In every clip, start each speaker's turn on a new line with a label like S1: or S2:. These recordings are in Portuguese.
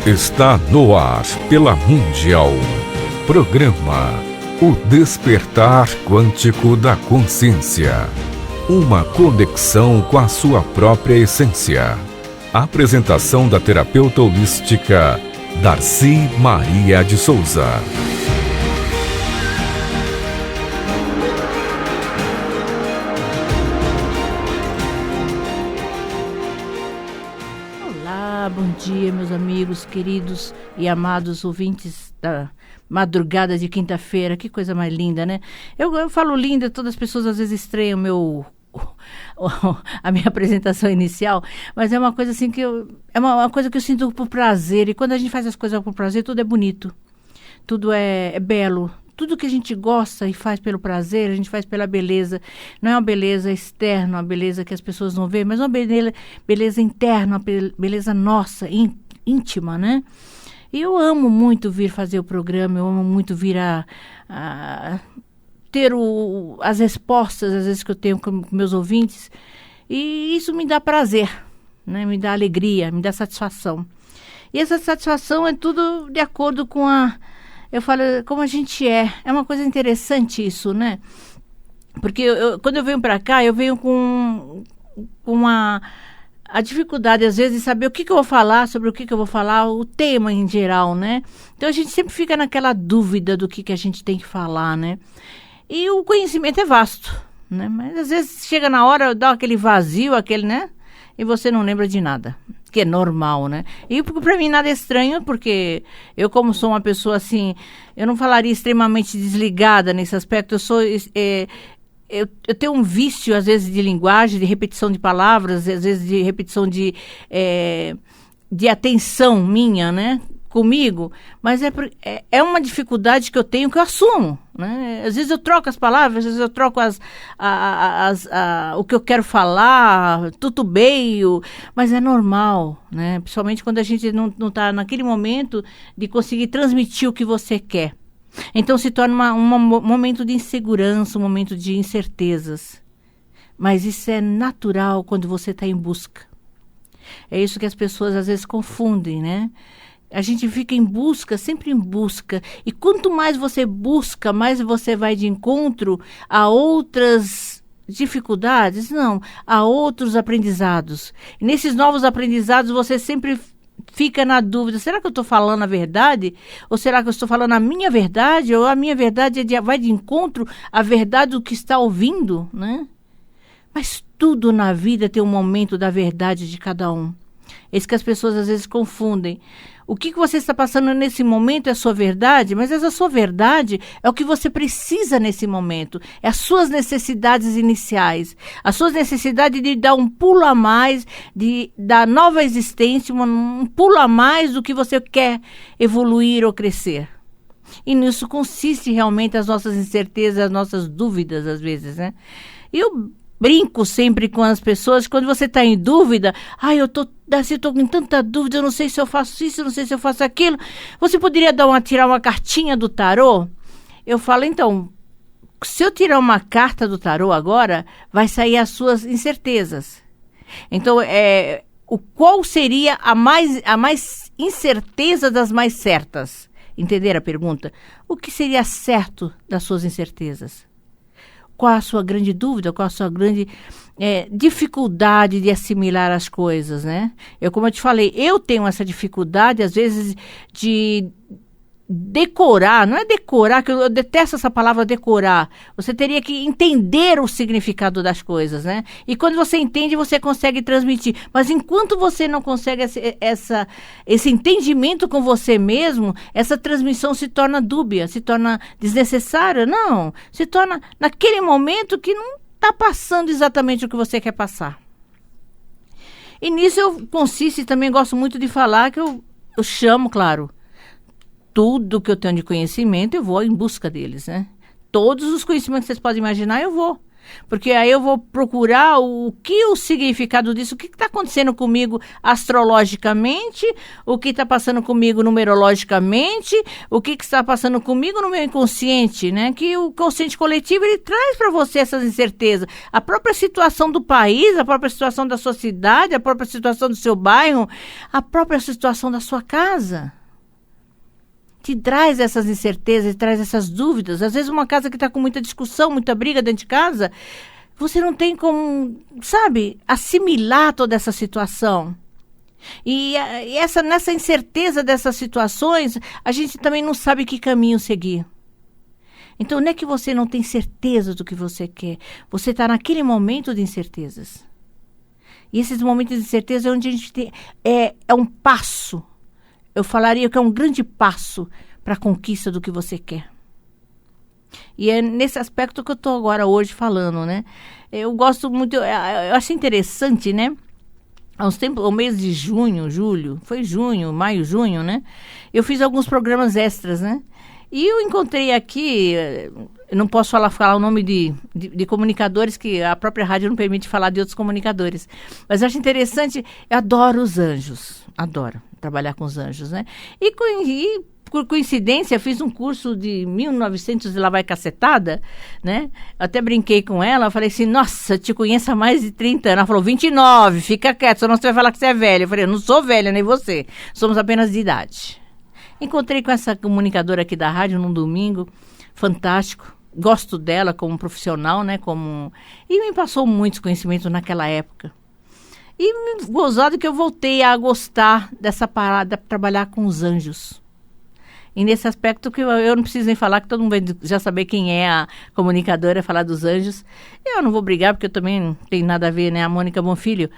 S1: Está no ar pela Mundial. Programa O Despertar Quântico da Consciência. Uma conexão com a sua própria essência. Apresentação da terapeuta holística Darcy Maria de Souza.
S2: Bom dia, meus amigos queridos e amados ouvintes da madrugada de quinta-feira. Que coisa mais linda, né? Eu falo linda, todas as pessoas às vezes estranham a minha apresentação inicial, mas é uma coisa assim que é uma coisa que eu sinto por prazer, e quando a gente faz as coisas por prazer, tudo é bonito, tudo é belo. Tudo que a gente gosta e faz pelo prazer, a gente faz pela beleza. Não é uma beleza externa, uma beleza que as pessoas não veem, mas uma beleza interna, uma beleza nossa, íntima, né? E eu amo muito vir fazer o programa, eu amo muito vir a ter as respostas, às vezes, que eu tenho com meus ouvintes. E isso me dá prazer, né? Me dá alegria, me dá satisfação. E essa satisfação é tudo de acordo com eu falo como a gente é. É uma coisa interessante isso, né? Porque quando eu venho para cá, eu venho com a dificuldade, às vezes, de saber o que eu vou falar, sobre o que eu vou falar, o tema em geral, né? Então, a gente sempre fica naquela dúvida do que a gente tem que falar, né? E o conhecimento é vasto, né? Mas, às vezes, chega na hora, dá aquele vazio, né? E você não lembra de nada, que é normal, né? E para mim nada é estranho, porque eu, como sou uma pessoa assim, eu não falaria extremamente desligada nesse aspecto. Eu tenho um vício, às vezes, de linguagem, de repetição de palavras, às vezes de repetição de atenção minha, né? Comigo, mas é uma dificuldade que eu tenho, que eu assumo, né? Às vezes eu troco as palavras, às vezes eu troco o que eu quero falar, tutubeio, mas é normal, né? Principalmente quando a gente não está naquele momento de conseguir transmitir o que você quer. Então se torna um momento de insegurança, um momento de incertezas. Mas isso é natural quando você está em busca. É isso que as pessoas às vezes confundem, né? A gente fica em busca, sempre em busca. E quanto mais você busca, mais você vai de encontro a outras dificuldades, a outros aprendizados. E nesses novos aprendizados, você sempre fica na dúvida: será que eu estou falando a verdade? Ou será que eu estou falando a minha verdade? Ou a minha verdade vai de encontro à verdade do que está ouvindo, né? Mas tudo na vida tem um momento da verdade de cada um. É isso que as pessoas às vezes confundem. O que você está passando nesse momento é a sua verdade, mas essa sua verdade é o que você precisa nesse momento. É as suas necessidades iniciais. As suas necessidades de dar um pulo a mais, de dar nova existência, um pulo a mais do que você quer evoluir ou crescer. E nisso consiste realmente as nossas incertezas, as nossas dúvidas, às vezes, né? Eu brinco sempre com as pessoas, quando você está em dúvida: eu estou com tanta dúvida, eu não sei se eu faço isso, eu não sei se eu faço aquilo. Você poderia tirar uma cartinha do tarô? Eu falo, então, se eu tirar uma carta do tarô agora, vai sair as suas incertezas. Então, qual seria a mais incerteza das mais certas? Entenderam a pergunta? O que seria certo das suas incertezas? Qual a sua grande dúvida? Qual a sua grande dificuldade de assimilar as coisas, né? Como eu te falei, eu tenho essa dificuldade, às vezes, de decorar. Não é decorar, que eu detesto essa palavra decorar. Você teria que entender o significado das coisas, né? E quando você entende, você consegue transmitir. Mas enquanto você não consegue esse entendimento com você mesmo, essa transmissão se torna dúbia, se torna desnecessária. Não, se torna naquele momento que não está passando exatamente o que você quer passar. E nisso eu consisto, e também gosto muito de falar, que eu chamo, claro, tudo que eu tenho de conhecimento, eu vou em busca deles, né? Todos os conhecimentos que vocês podem imaginar, eu vou. Porque aí eu vou procurar o significado disso, o que está acontecendo comigo astrologicamente, o que está passando comigo numerologicamente, o que está passando comigo no meu inconsciente, né? Que o consciente coletivo, ele traz para você essas incertezas. A própria situação do país, a própria situação da sua cidade, a própria situação do seu bairro, a própria situação da sua casa. Te traz essas incertezas, traz essas dúvidas. Às vezes uma casa que está com muita discussão, muita briga dentro de casa, você não tem como, sabe, assimilar toda essa situação. E nessa incerteza dessas situações, a gente também não sabe que caminho seguir. Então não é que você não tem certeza do que você quer. Você está naquele momento de incertezas. E esses momentos de incerteza é onde a gente tem, é um passo. Eu falaria que é um grande passo para a conquista do que você quer. E é nesse aspecto que eu estou agora hoje falando, né? Eu gosto muito, eu acho interessante, né? Há uns tempos, o mês de julho, foi junho, maio, junho, né? Eu fiz alguns programas extras, né? E eu encontrei aqui, eu não posso falar o nome de comunicadores, que a própria rádio não permite falar de outros comunicadores. Mas eu acho interessante, eu adoro os anjos, adoro trabalhar com os anjos, né? E por coincidência, eu fiz um curso de 1900 e lá vai cacetada, né? Eu até brinquei com ela, falei assim, nossa, eu te conheço há mais de 30 anos. Ela falou, 29, fica quieto, senão você vai falar que você é velha. Eu falei, eu não sou velha, nem você, somos apenas de idade. Encontrei com essa comunicadora aqui da rádio num domingo, fantástico. Gosto dela como profissional, né? E me passou muitos conhecimentos naquela época. E gozado que eu voltei a gostar dessa parada, trabalhar com os anjos. E nesse aspecto que eu não preciso nem falar, que todo mundo vai já saber quem é a comunicadora, falar dos anjos. Eu não vou brigar, porque eu também não tenho nada a ver, né? A Mônica Bonfilho,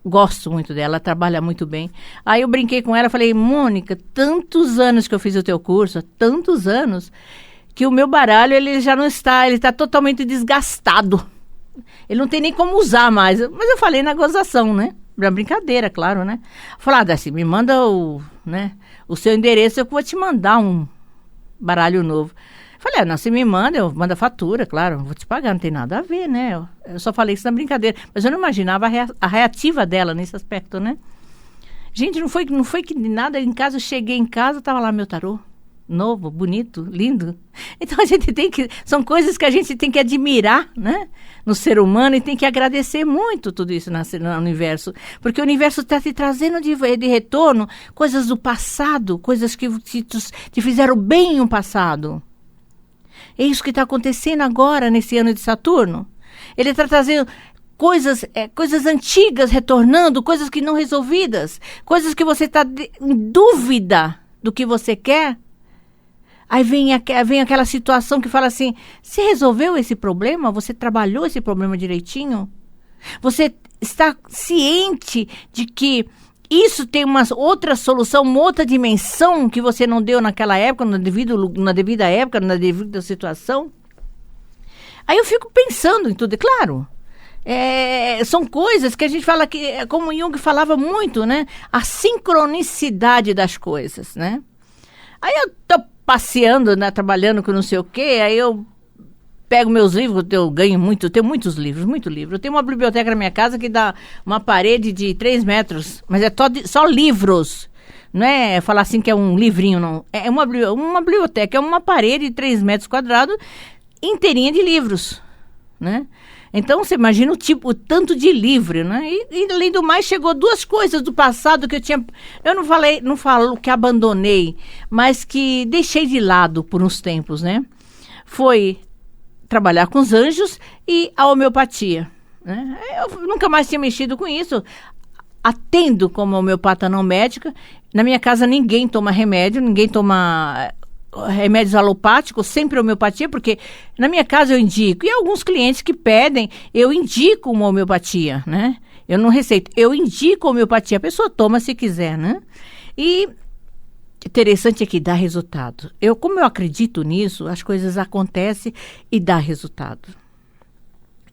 S2: gosto muito dela, ela trabalha muito bem. Aí eu brinquei com ela, falei, Mônica, tantos anos que eu fiz o teu curso, tantos anos, que o meu baralho, ele já não está, ele está totalmente desgastado. Ele não tem nem como usar mais. Mas eu falei na gozação, né? Na brincadeira, claro, né? Falar, Darcy, me manda o seu endereço, eu vou te mandar um baralho novo. Falei, não, se me manda, eu mando a fatura, claro, vou te pagar, não tem nada a ver, né? Eu só falei isso na brincadeira. Mas eu não imaginava a reativa dela nesse aspecto, né? Gente, não foi que de nada, em casa, eu cheguei em casa, tava lá meu tarô. Novo, bonito, lindo. Então a gente são coisas que a gente tem que admirar, né? No ser humano, e tem que agradecer muito tudo isso no universo. Porque o universo está te trazendo de retorno coisas do passado, coisas que te fizeram bem no passado. É isso que está acontecendo agora, nesse ano de Saturno. Ele está trazendo coisas antigas retornando, coisas que não resolvidas, coisas que você está em dúvida do que você quer. Aí vem aquela situação que fala assim, você resolveu esse problema? Você trabalhou esse problema direitinho? Você está ciente de que isso tem uma outra solução, uma outra dimensão que você não deu naquela época, na devida época, na devida situação? Aí eu fico pensando em tudo, claro. São coisas que a gente fala que, como Jung falava muito, né? A sincronicidade das coisas, né? Aí eu tô passeando, né, trabalhando com não sei o quê, aí eu pego meus livros, eu tenho muitos livros, muito livro. Eu tenho uma biblioteca na minha casa que dá uma parede de 3 metros, mas é só livros. Não é falar assim que é um livrinho, não. É uma biblioteca, é uma parede de 3 metros quadrados inteirinha de livros, né? Então, você imagina o tanto de livro, né? E além do mais, chegou 2 coisas do passado que eu tinha... Eu não falo que abandonei, mas que deixei de lado por uns tempos, né? Foi trabalhar com os anjos e a homeopatia, né? Eu nunca mais tinha mexido com isso. Atendo como homeopata não médica. Na minha casa ninguém toma remédio, ninguém toma... remédios alopáticos, sempre homeopatia, porque na minha casa eu indico, e alguns clientes que pedem, eu indico uma homeopatia, né? Eu não receito, eu indico homeopatia, a pessoa toma se quiser, né? E interessante é que dá resultado. Como eu acredito nisso, as coisas acontecem e dá resultado.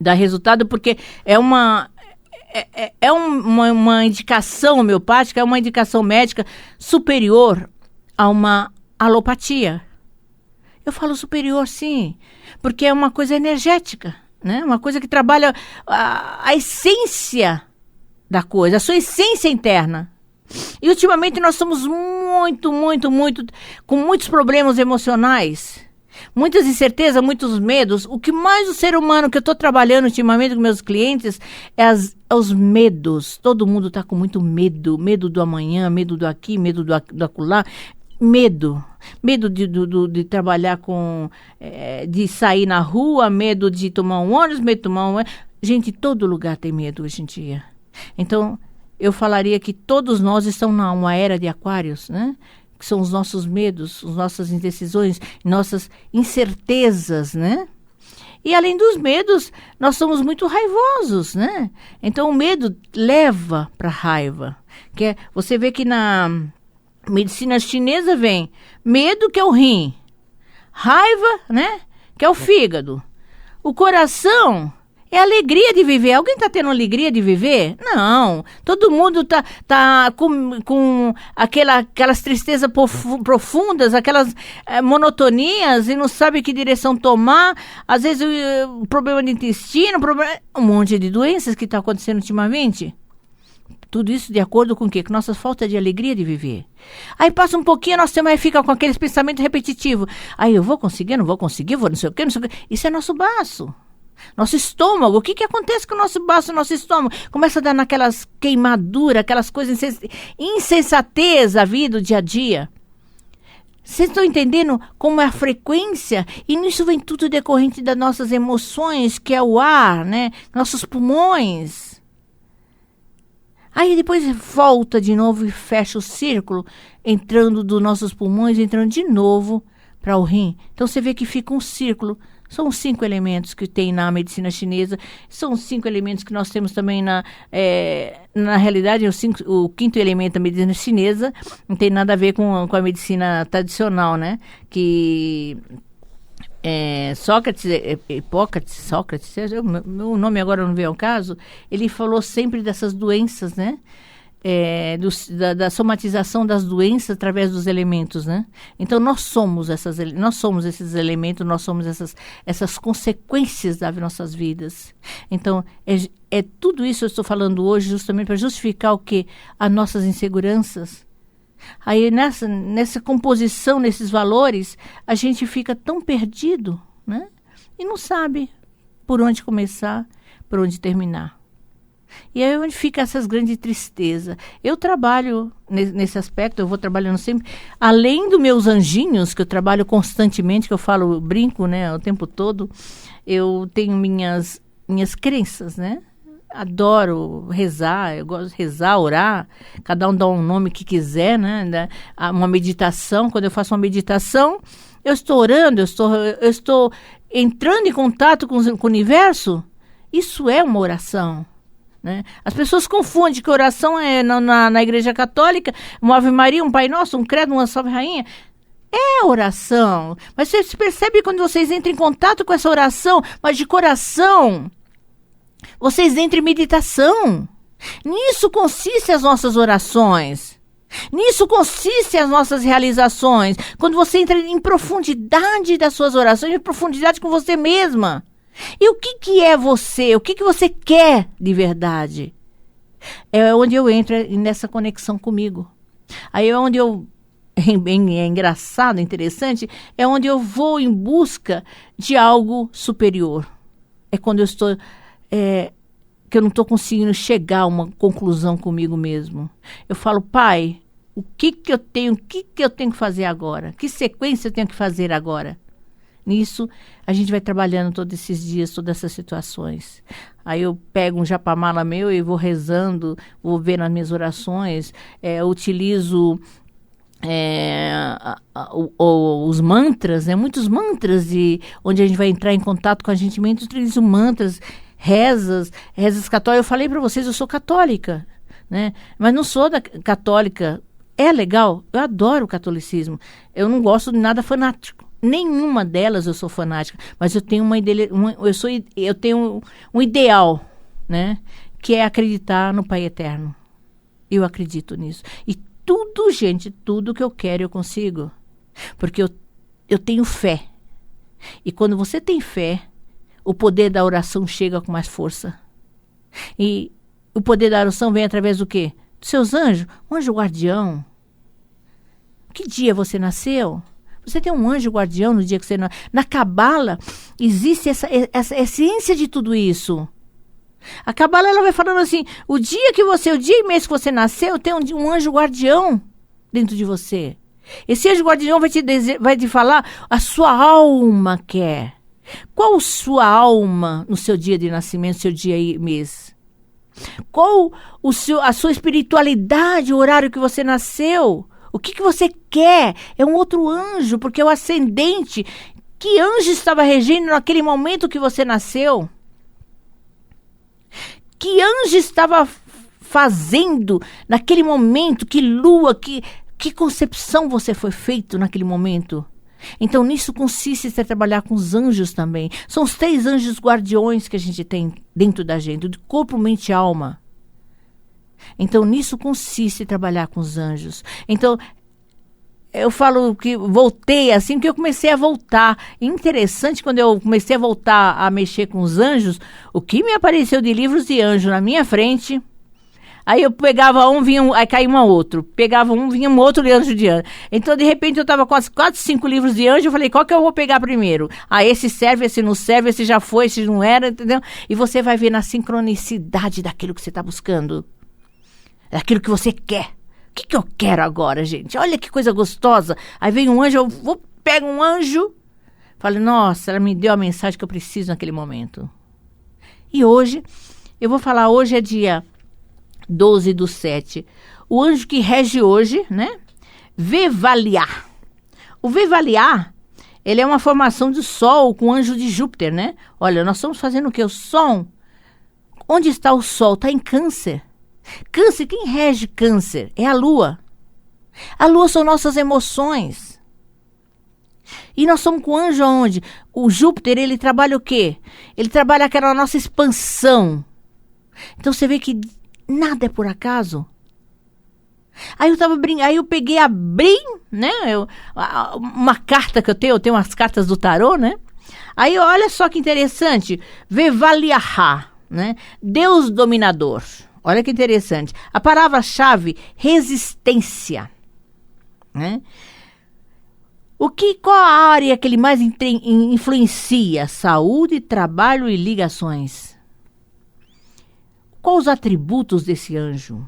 S2: Dá resultado porque é uma indicação homeopática, é uma indicação médica superior a uma alopatia. Eu falo superior, sim, porque é uma coisa energética. né? Uma coisa que trabalha a essência da coisa, a sua essência interna. E ultimamente nós estamos muito, com muitos problemas emocionais, muitas incertezas, muitos medos. O que mais o ser humano que eu estou trabalhando ultimamente com meus clientes é os medos. Todo mundo está com muito medo. Medo do amanhã, medo do aqui, medo do acolá. Medo de trabalhar de sair na rua, medo de tomar um ônibus, medo de tomar um... Gente, todo lugar tem medo hoje em dia. Então, eu falaria que todos nós estamos numa era de aquários, né? Que são os nossos medos, as nossas indecisões, nossas incertezas, né? E além dos medos, nós somos muito raivosos, né? Então, o medo leva para a raiva. Você vê que na medicina chinesa vem medo, que é o rim, raiva, né? Que é o fígado. O coração é a alegria de viver. Alguém está tendo alegria de viver? Não. Todo mundo tá com aquelas tristezas profundas, aquelas monotonias e não sabe que direção tomar. Às vezes o problema de intestino, um monte de doenças que está acontecendo ultimamente. Tudo isso de acordo com o quê? Com nossa falta de alegria de viver. Aí passa um pouquinho, nós fica com aqueles pensamentos repetitivos. Aí eu vou conseguir, não vou conseguir, vou não sei o quê, não sei o quê. Isso é nosso baço. Nosso estômago, o que acontece com o nosso baço, nosso estômago? Começa a dar naquelas queimaduras, aquelas coisas, insensatez a vida, do dia a dia. Vocês estão entendendo como é a frequência? E nisso vem tudo decorrente das nossas emoções, que é o ar, né? Nossos pulmões. Aí depois volta de novo e fecha o círculo, entrando dos nossos pulmões, entrando de novo para o rim. Então você vê que fica um círculo. São os 5 elementos que tem na medicina chinesa. São os 5 elementos que nós temos também na realidade, o 5º elemento da medicina chinesa não tem nada a ver com a medicina tradicional, né? Que Sócrates, o nome agora não veio ao caso, ele falou sempre dessas doenças, né? Da somatização das doenças através dos elementos, né? Então nós somos esses elementos, nós somos essas consequências das nossas vidas. Então tudo isso eu estou falando hoje justamente para justificar o quê? As nossas inseguranças. Aí nessa composição, nesses valores, a gente fica tão perdido, né? E não sabe por onde começar, por onde terminar. E aí onde fica essas grandes tristezas. Eu trabalho nesse aspecto, eu vou trabalhando sempre, além dos meus anjinhos, que eu trabalho constantemente, que eu brinco, né, o tempo todo, eu tenho minhas crenças, né? Adoro rezar, eu gosto de rezar, orar, cada um dá um nome que quiser, né? Uma meditação, quando eu faço uma meditação, eu estou orando, eu estou entrando em contato com o universo, isso é uma oração. Né? As pessoas confundem que oração é na Igreja Católica, uma Ave Maria, um Pai Nosso, um Credo, uma Salve Rainha. É oração. Mas você percebe quando vocês entram em contato com essa oração, mas de coração, vocês entram em meditação. Nisso consistem as nossas orações. Nisso consistem as nossas realizações. Quando você entra em profundidade das suas orações, em profundidade com você mesma. E o que é você? O que você quer de verdade? É onde eu entro nessa conexão comigo. Aí é onde é engraçado, interessante, é onde eu vou em busca de algo superior. É quando eu estou, que eu não estou conseguindo chegar a uma conclusão comigo mesmo. Eu falo, Pai, o que eu tenho que fazer agora? Que sequência eu tenho que fazer agora? Nisso, a gente vai trabalhando todos esses dias, todas essas situações. Aí eu pego um japamala meu e vou rezando, vou ver nas minhas orações, utilizo os mantras, muitos mantras, onde a gente vai entrar em contato com a gente mesmo, utilizo mantras, rezas católicas. Eu falei para vocês, eu sou católica, né? Mas não sou católica. É legal, eu adoro o catolicismo. Eu não gosto de nada fanático. Nenhuma delas eu sou fanática, mas eu tenho eu tenho um ideal, né? Que é acreditar no Pai Eterno. Eu acredito nisso. E tudo que eu quero eu consigo. Porque eu tenho fé. E quando você tem fé, o poder da oração chega com mais força. E o poder da oração vem através do quê? Dos seus anjos. Um anjo guardião. Que dia você nasceu? Você tem um anjo guardião no dia que você nasceu. Na Cabala existe essa essência de tudo isso. A Cabala, ela vai falando assim, o dia e mês que você nasceu, tem um anjo guardião dentro de você. Esse anjo guardião vai te falar a sua alma quer. Qual a sua alma no seu dia de nascimento, seu dia e mês? Qual a sua espiritualidade, o horário que você nasceu? O que você quer? É um outro anjo, porque é o ascendente. Que anjo estava regendo naquele momento que você nasceu? Que anjo estava fazendo naquele momento? Que lua, que concepção você foi feito naquele momento? Então, nisso consiste em trabalhar com os anjos também. São os 3 anjos guardiões que a gente tem dentro da gente, do corpo, mente e alma. Então, nisso consiste em trabalhar com os anjos. Então, eu falo que voltei assim, que eu comecei a voltar. Interessante, quando eu comecei a voltar a mexer com os anjos, o que me apareceu de livros de anjo na minha frente... Aí eu pegava aí caía outro. Pegava vinha um outro anjo de anjo. Então, de repente, eu estava com as 4, 5 livros de anjo. Eu falei, qual que eu vou pegar primeiro? Esse serve, esse não serve, esse já foi, esse não era, entendeu? E você vai ver na sincronicidade daquilo que você está buscando. Daquilo que você quer. O que eu quero agora, gente? Olha que coisa gostosa. Aí vem um anjo, pego um anjo. Falei, nossa, ela me deu a mensagem que eu preciso naquele momento. E hoje, eu vou falar, hoje é dia 12/7. O anjo que rege hoje, né? Vevaliá. O Vevaliá, ele é uma formação do Sol com o anjo de Júpiter, né? Olha, nós estamos fazendo o quê? O Sol. Onde está o Sol? Está em Câncer. Câncer, quem rege Câncer? É a Lua. A Lua são nossas emoções. E nós somos com o anjo aonde? O Júpiter, ele trabalha o quê? Ele trabalha aquela nossa expansão. Então você vê que nada é por acaso. Aí eu peguei, abri, né? Uma carta que eu tenho umas cartas do tarô, né? Aí olha só que interessante, Vevaliahá, né? Deus dominador. Olha que interessante. A palavra-chave, resistência, né? Qual a área que ele mais influencia? Saúde, trabalho e ligações. Quais os atributos desse anjo?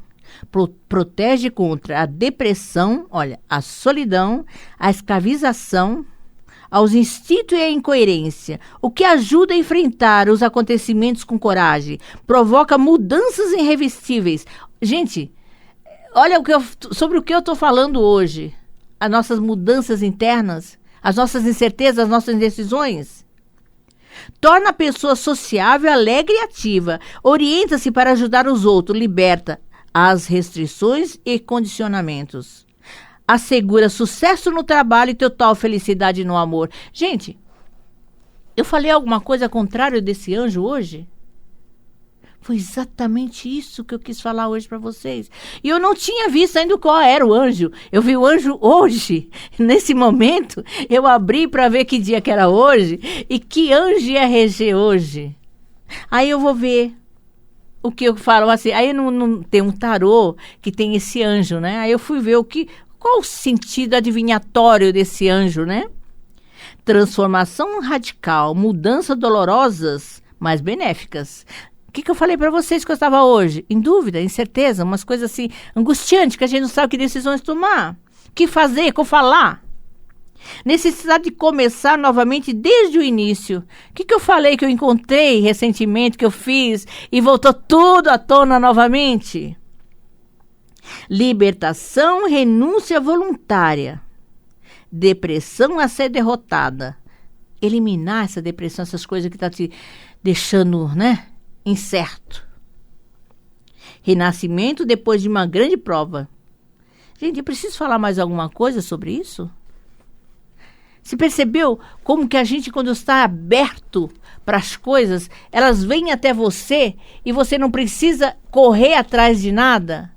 S2: Protege contra a depressão, olha, a solidão, a escravização, aos instintos e à incoerência, o que ajuda a enfrentar os acontecimentos com coragem, provoca mudanças irreversíveis. Gente, olha sobre o que eu estou falando hoje. As nossas mudanças internas, as nossas incertezas, as nossas indecisões. Torna a pessoa sociável, alegre e ativa. Orienta-se para ajudar os outros. Liberta as restrições e condicionamentos. Assegura sucesso no trabalho e total felicidade no amor. Gente, eu falei alguma coisa contrária desse anjo hoje? Foi exatamente isso que eu quis falar hoje para vocês. E eu não tinha visto ainda qual era o anjo. Eu vi o anjo hoje. Nesse momento, eu abri para ver que dia que era hoje e que anjo ia reger hoje. Aí eu vou ver o que eu falo assim. Aí não tem um tarô que tem esse anjo, né? Aí eu fui ver qual o sentido adivinhatório desse anjo, né? Transformação radical, mudanças dolorosas, mas benéficas. O que eu falei para vocês que eu estava hoje? Em dúvida, incerteza, umas coisas assim, angustiantes, que a gente não sabe que decisões tomar. O que fazer, como falar. Necessidade de começar novamente desde o início. O que eu falei que eu encontrei recentemente, que eu fiz, e voltou tudo à tona novamente? Libertação, renúncia voluntária. Depressão a ser derrotada. Eliminar essa depressão, essas coisas que estão te deixando, né? Incerto. Renascimento depois de uma grande prova. Gente, eu preciso falar mais alguma coisa sobre isso? Você percebeu como que a gente, quando está aberto para as coisas, elas vêm até você e você não precisa correr atrás de nada?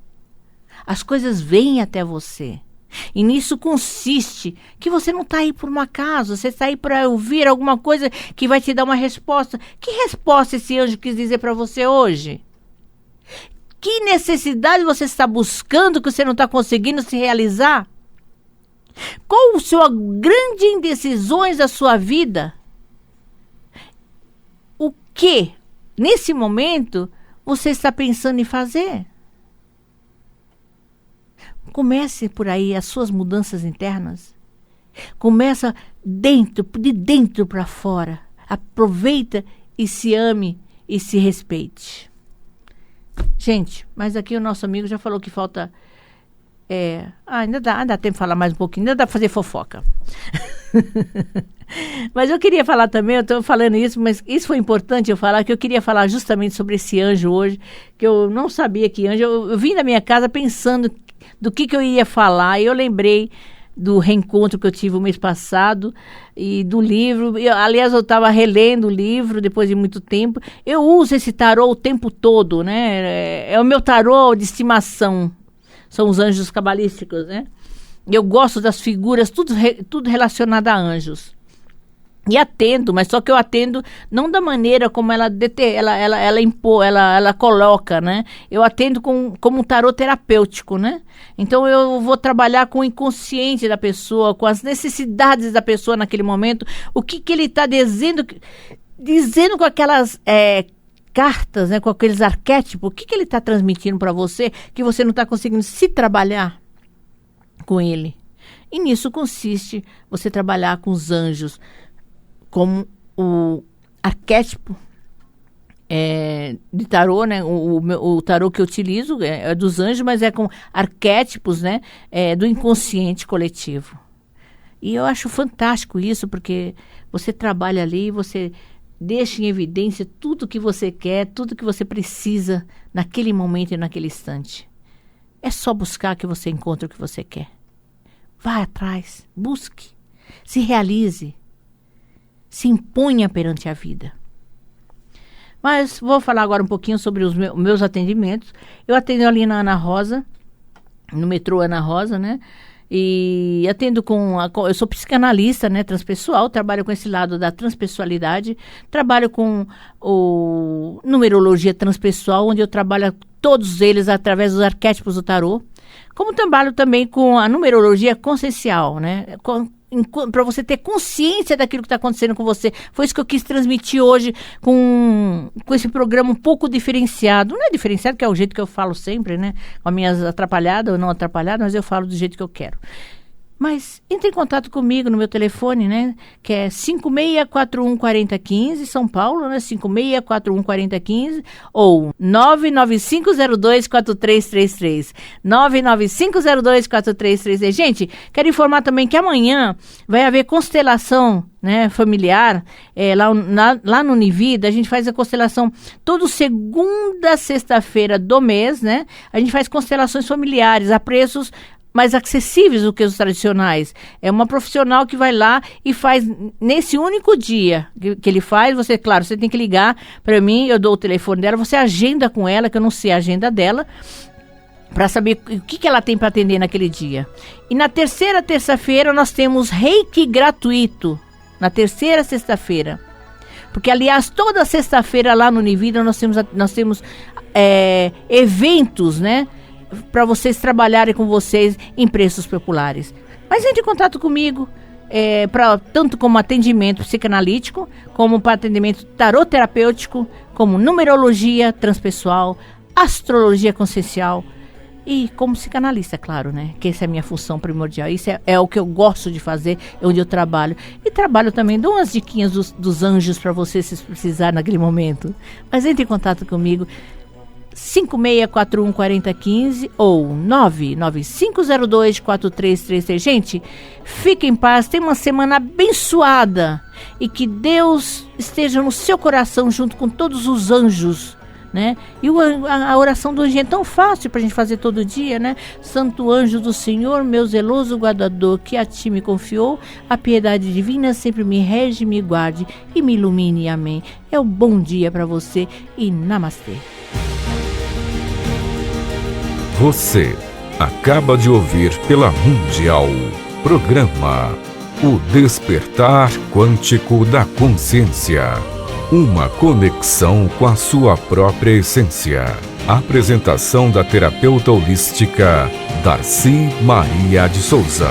S2: As coisas vêm até você. E nisso consiste que você não está aí por um acaso, você está aí para ouvir alguma coisa que vai te dar uma resposta. Que resposta esse anjo quis dizer para você hoje? Que necessidade você está buscando que você não está conseguindo se realizar? Qual são as grandes indecisões da sua vida? O que, nesse momento, você está pensando em fazer? Comece por aí as suas mudanças internas. Começa de dentro para fora. Aproveita e se ame e se respeite. Gente, mas aqui o nosso amigo já falou que falta... ainda dá tempo de falar mais um pouquinho, ainda dá para fazer fofoca. Mas eu queria falar também, eu estou falando isso, mas isso foi importante eu falar, que eu queria falar justamente sobre esse anjo hoje, que eu não sabia que anjo, eu vim da minha casa pensando do que eu ia falar, e eu lembrei do reencontro que eu tive o mês passado e do livro. Aliás, eu estava relendo o livro depois de muito tempo. Eu uso esse tarô o tempo todo, né? É o meu tarô de estimação. São os anjos cabalísticos, né? Eu gosto das figuras, tudo relacionado a anjos. E atendo, mas só que eu atendo não da maneira como ela coloca, né? Eu atendo como um tarô terapêutico, né? Então eu vou trabalhar com o inconsciente da pessoa, com as necessidades da pessoa naquele momento, o que ele está dizendo com aquelas cartas, né? Com aqueles arquétipos, o que ele está transmitindo para você que você não está conseguindo se trabalhar com ele. E nisso consiste você trabalhar com os anjos, como o arquétipo de tarô, né? O tarô que eu utilizo é dos anjos, mas é com arquétipos, né? Do inconsciente coletivo. E eu acho fantástico isso, porque você trabalha ali, você deixa em evidência tudo que você quer, tudo que você precisa naquele momento e naquele instante. É só buscar que você encontre o que você quer. Vá atrás, busque, se realize. Se imponha perante a vida. Mas vou falar agora um pouquinho sobre os meus atendimentos. Eu atendo ali na Ana Rosa, no metrô Ana Rosa, né? E atendo eu sou psicanalista, né? Transpessoal, trabalho com esse lado da transpessoalidade. Trabalho com numerologia transpessoal, onde eu trabalho todos eles através dos arquétipos do tarô. Como trabalho também com a numerologia consciencial, né? Para você ter consciência daquilo que está acontecendo com você. Foi isso que eu quis transmitir hoje com esse programa um pouco diferenciado. Não é diferenciado, que é o jeito que eu falo sempre, né? Com as minhas atrapalhadas ou não atrapalhadas, mas eu falo do jeito que eu quero. Mas entre em contato comigo no meu telefone, né? Que é 56414015, São Paulo, né? 56414015 ou 995024333. 995024333. Gente, quero informar também que amanhã vai haver constelação, né, familiar, lá no Univida. A gente faz a constelação toda segunda sexta-feira do mês, né? A gente faz constelações familiares a preços mais acessíveis do que os tradicionais. É uma profissional que vai lá e faz nesse único dia que ele faz. Você, claro, você tem que ligar para mim, eu dou o telefone dela, você agenda com ela, que eu não sei a agenda dela, para saber o que ela tem para atender naquele dia. E na terceira terça-feira nós temos Reiki gratuito. Na terceira sexta-feira. Porque, aliás, toda sexta-feira lá no Univida nós temos eventos, né? Para vocês trabalharem com vocês em preços populares. Mas entre em contato comigo, tanto como atendimento psicanalítico, como para atendimento taroterapêutico, como numerologia transpessoal, astrologia consciencial e como psicanalista, claro, né? Que essa é a minha função primordial. Isso é o que eu gosto de fazer, é onde eu trabalho. E trabalho também, dou umas diquinhas dos anjos para você, se precisar naquele momento. Mas entre em contato comigo, 56414015 ou 995024333. Gente, fique em paz, tenha uma semana abençoada e que Deus esteja no seu coração junto com todos os anjos, né? E a oração do anjo é tão fácil pra gente fazer todo dia, né? Santo anjo do Senhor, meu zeloso guardador, que a ti me confiou, a piedade divina sempre me rege, me guarde e me ilumine. Amém. É um bom dia para você e namastê.
S1: Você Acaba de ouvir pela Mundial. Programa O Despertar Quântico da Consciência. Uma conexão com a sua própria essência. Apresentação da terapeuta holística Darcy Maria de Souza.